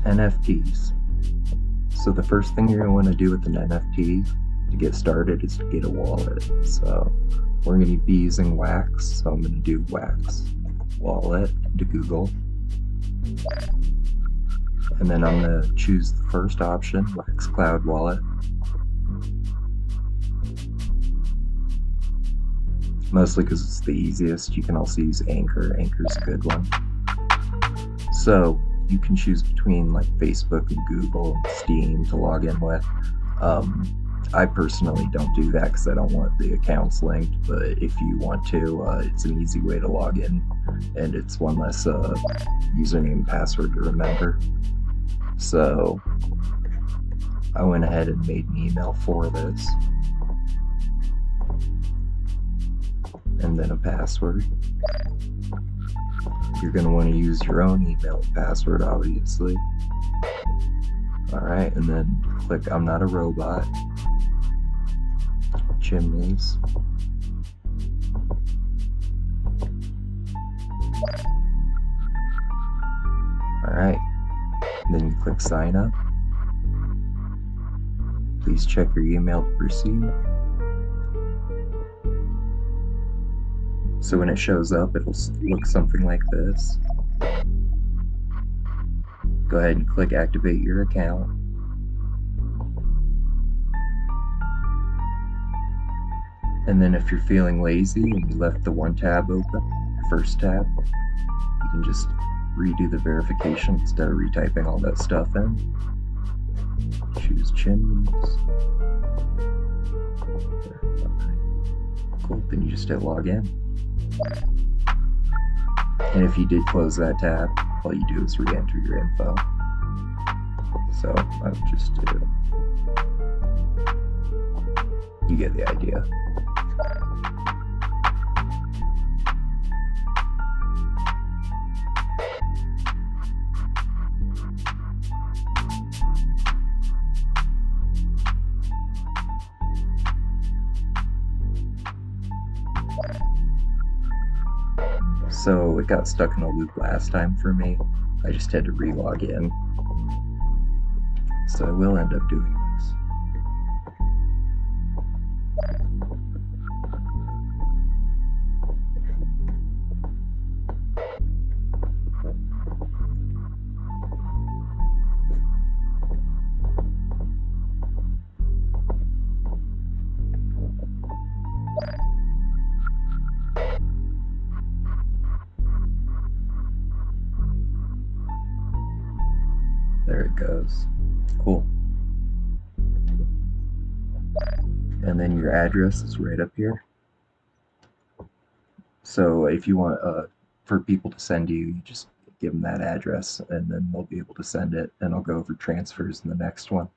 NFTs. So the first thing you're going to want to do with an NFT to get started is to get a wallet. So we're going to be using Wax, so I'm going to do Wax wallet to Google. And then I'm going to choose the first option, Wax Cloud Wallet. Mostly because it's the easiest. You can also use Anchor. Anchor's a good one. So you can choose between like Facebook and Google and Steam to log in with. I personally don't do that because I don't want the accounts linked, but if you want to, it's an easy way to log in, and it's one less username and password to remember. So I went ahead and made an email for this, and then a password. You're going to want to use your own email and password, obviously. Alright, and then click I'm Not a Robot. Chimneys. Alright, then you click Sign Up. Please check your email to proceed. So when it shows up, it'll look something like this. Go ahead and click Activate Your Account. And then if you're feeling lazy and you left the one tab open, your first tab, you can just redo the verification instead of retyping all that stuff in. Choose Chimneys. Cool, then you just hit Login. And if you did close that tab, all you do is re-enter your info. So I would just do, you get the idea. So it got stuck in a loop last time for me. I just had to re-log in. So I will end up doing this. There it goes. Cool. And then your address is right up here. So if you want for people to send you, you just give them that address and then they'll be able to send it, and I'll go over transfers in the next one.